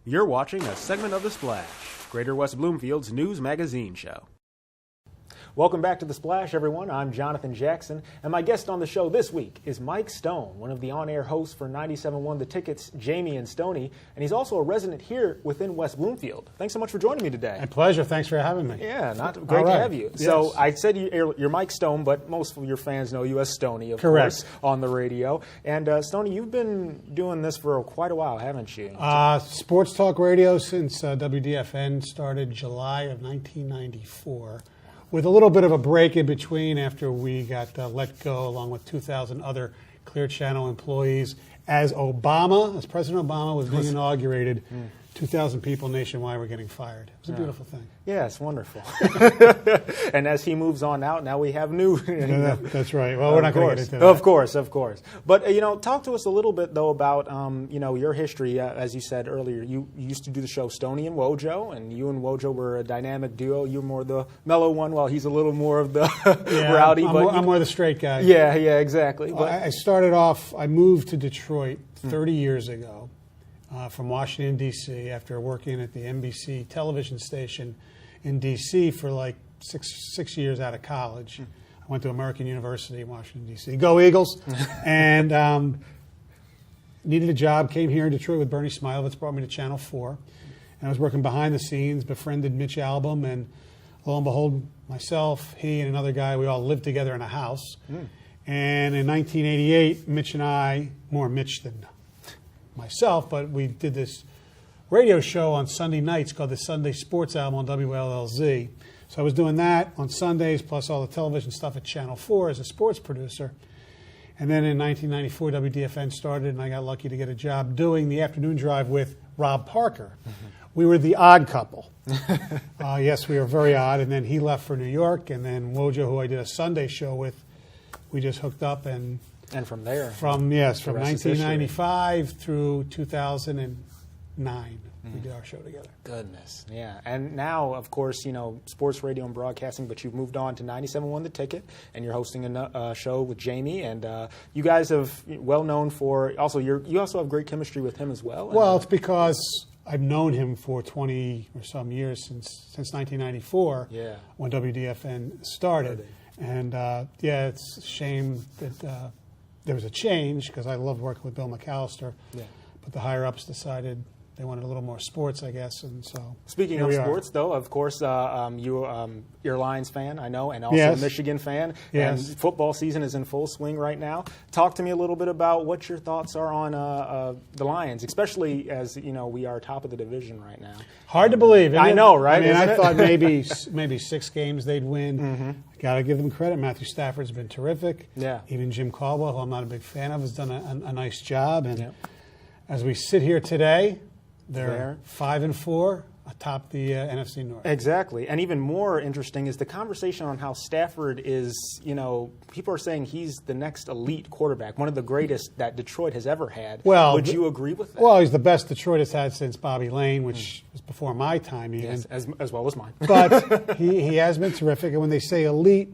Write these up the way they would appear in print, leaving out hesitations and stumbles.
You're watching a segment of The Splash, Greater West Bloomfield's news magazine show. Welcome back to The Splash, everyone. I'm Jonathan Jackson, and my guest on the show this week is Mike Stone, one of the on-air hosts for 97.1 The Ticket's Jamie and Stoney, and he's also a resident here within West Bloomfield. Thanks so much for joining me today. My pleasure. Thanks for having me. Yeah, great to have you. Yes. So I said you're Mike Stone, but most of your fans know you as Stoney, of course, on the radio. And Stoney, you've been doing this for quite a while, haven't you? Sports talk radio since WDFN started July of 1994. With a little bit of a break in between after we got let go, along with 2,000 other Clear Channel employees, as President Obama was being inaugurated. 2,000 people nationwide were getting fired. It was a beautiful thing. Yeah, it's wonderful. And as he moves on out, now we have new. That's right. Well, we're not going to get into that. Of course. But, talk to us a little bit, though, about, your history. As you said earlier, you used to do the show Stoney and Wojo, and you and Wojo were a dynamic duo. You're more the mellow one, while he's a little more of the rowdy. I'm more the straight guy. Yeah, exactly. Well, I started off, I moved to Detroit 30 years ago. From Washington, D.C., after working at the NBC television station in D.C. for like six years out of college. I went to American University in Washington, D.C. Go Eagles! And needed a job, came here in Detroit with Bernie Smilovitz, brought me to Channel 4. And I was working behind the scenes, befriended Mitch Albom, and lo and behold, myself, he, and another guy, we all lived together in a house. And in 1988, Mitch and I, more Mitch than myself, but we did this radio show on Sunday nights called the Sunday Sports Album on WLLZ. So I was doing that on Sundays, plus all the television stuff at Channel 4 as a sports producer. And then in 1994, WDFN started, and I got lucky to get a job doing the afternoon drive with Rob Parker. We were the odd couple. Yes, we were very odd. And then he left for New York, and then Wojo, who I did a Sunday show with, we just hooked up and from there? From 1995 through 2009, we did our show together. Goodness, yeah. And now, of course, sports radio and broadcasting, but you've moved on to 97.1 The Ticket, and you're hosting a show with Jamie, and you guys have well known for, you also have great chemistry with him as well. Well, it's because I've known him for 20 or some years, since 1994, when WDFN started. And, it's a shame that there was a change, because I loved working with Bill McAllister, but the higher-ups decided they wanted a little more sports, I guess, and so. Speaking of sports, though, of course, you're a Lions fan, I know, and also a Michigan fan, and football season is in full swing right now. Talk to me a little bit about what your thoughts are on the Lions, especially as, we are top of the division right now. Hard to believe. I know, right? I thought maybe 6 games they'd win. Got to give them credit. Matthew Stafford's been terrific. Yeah. Even Jim Caldwell, who I'm not a big fan of, has done a nice job. And as we sit here today, they're 5-4 atop the NFC North. Exactly. And even more interesting is the conversation on how Stafford is, people are saying he's the next elite quarterback, one of the greatest that Detroit has ever had. Well, would you agree with that? Well, he's the best Detroit has had since Bobby Lane, which was before my time even. Yes, as well as mine. But he has been terrific. And when they say elite,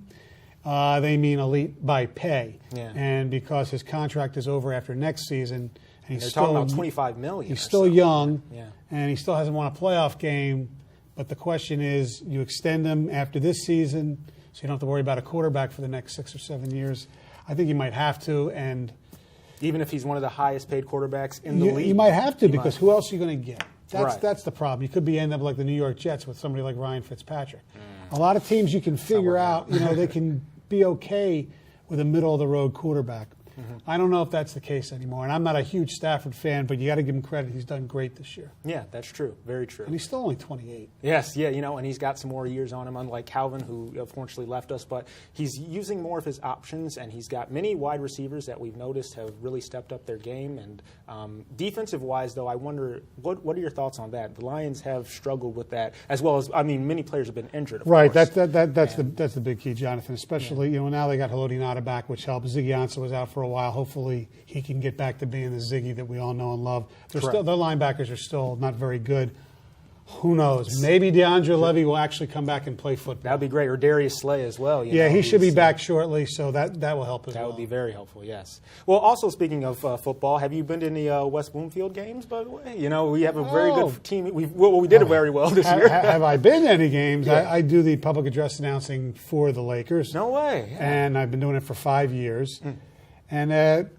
they mean elite by pay. Yeah. And because his contract is over after next season, and they're talking about $25 million. He's still young, and he still hasn't won a playoff game. But the question is, you extend him after this season, so you don't have to worry about a quarterback for the next 6 or 7 years. I think you might have to, and even if he's one of the highest-paid quarterbacks in the league, you might have to, because who else are you going to get? That's the problem. You could end up like the New York Jets with somebody like Ryan Fitzpatrick. A lot of teams you can figure out, they can be okay with a middle-of-the-road quarterback. I don't know if that's the case anymore. And I'm not a huge Stafford fan, but you got to give him credit. He's done great this year. Yeah, that's true. Very true. And he's still only 28. Yes, and he's got some more years on him, unlike Calvin, who unfortunately left us. But he's using more of his options, and he's got many wide receivers that we've noticed have really stepped up their game. And defensive-wise, though, I wonder, what are your thoughts on that? The Lions have struggled with that, as well as, many players have been injured, of course. That's the big key, Jonathan, especially, now they got Haloti Ngata back, which helps. Ziggy Ansah was out for a while. Hopefully he can get back to being the Ziggy that we all know and love. Their linebackers are still not very good. Who knows? Maybe DeAndre Levy will actually come back and play football. That would be great. Or Darius Slay as well. Yeah, he should be back shortly, so that will help as well. That would be very helpful, yes. Well, also speaking of football, have you been to any West Bloomfield games, by the way? You know, we have a very good team. We did it very well this year. Have I been to any games? Yeah. I do the public address announcing for the Lakers. No way. Yeah. And I've been doing it for 5 years. And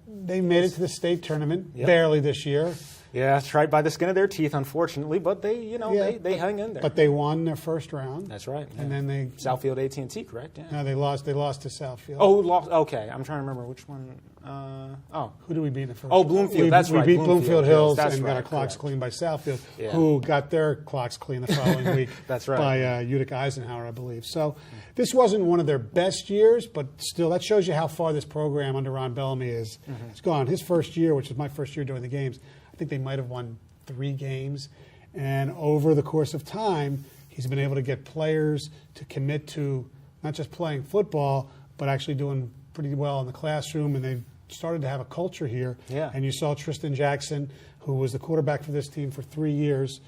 they made it to the state tournament, barely this year. Yeah, that's right, by the skin of their teeth, unfortunately, but they hung in there. But they won their first round. That's right. Yeah. And then they Southfield AT&T, correct? Yeah. No, they lost to Southfield. Oh, lost. Okay, I'm trying to remember which one. Who did we beat in the first? Oh, Bloomfield. That's right. We beat Bloomfield Hills and got right, our clocks correct. cleaned by Southfield, who got their clocks cleaned the following week. That's right. By Utica Eisenhower, I believe. So this wasn't one of their best years, but still, that shows you how far this program under Ron Bellamy is. It's gone. His first year, which was my first year doing the games, I think they might have won 3 games. And over the course of time, he's been able to get players to commit to not just playing football, but actually doing pretty well in the classroom. And they've started to have a culture here. Yeah. And you saw Tristan Jackson, who was the quarterback for this team for 3 years,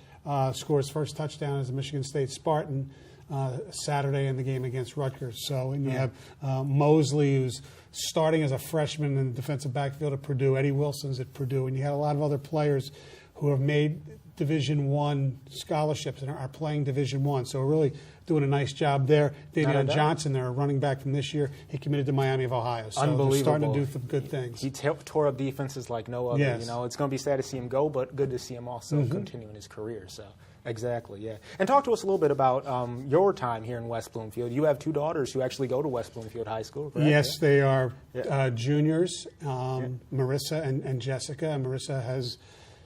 score his first touchdown as a Michigan State Spartan Saturday in the game against Rutgers. So, and you have Mosley, who's starting as a freshman in the defensive backfield at Purdue. Eddie Wilson's at Purdue. And you had a lot of other players who have made Division I scholarships and are playing Division I. So we're really doing a nice job there. Daniel Johnson, their running back from this year, he committed to Miami of Ohio. So they're starting to do some good things. He tore up defenses like no other. Yes. You know, it's going to be sad to see him go, but good to see him also continuing his career. So exactly, yeah. And talk to us a little bit about your time here in West Bloomfield. You have 2 daughters who actually go to West Bloomfield High School, correct? Yes, they are juniors, Marissa and Jessica. And Marissa has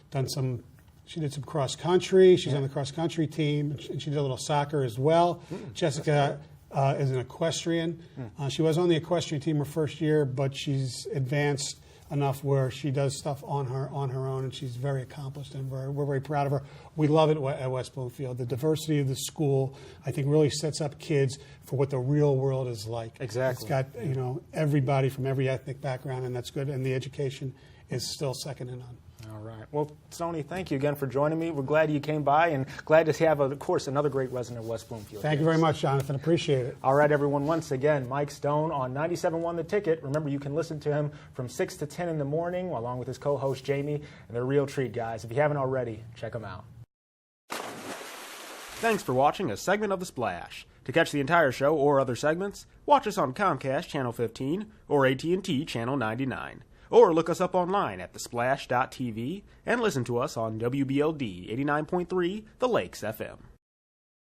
done she did some cross country. She's on the cross country team, and she did a little soccer as well. Jessica is an equestrian. She was on the equestrian team her first year, but she's advanced enough where she does stuff on her own, and she's very accomplished, and we're very proud of her. We love it at West Bloomfield. The diversity of the school, I think, really sets up kids for what the real world is like. Exactly. It's got everybody from every ethnic background, and that's good. And the education is still second to none. All right. Well, Stoney, thank you again for joining me. We're glad you came by and glad to have, of course, another great resident of West Bloomfield. Thank you very much, Jonathan. Appreciate it. All right, everyone. Once again, Mike Stone on 97.1 The Ticket. Remember, you can listen to him from 6 to 10 in the morning along with his co-host, Jamie. And they're a real treat, guys. If you haven't already, check them out. Thanks for watching a segment of The Splash. To catch the entire show or other segments, watch us on Comcast Channel 15 or AT&T Channel 99. Or look us up online at thesplash.tv and listen to us on WBLD 89.3 The Lakes FM.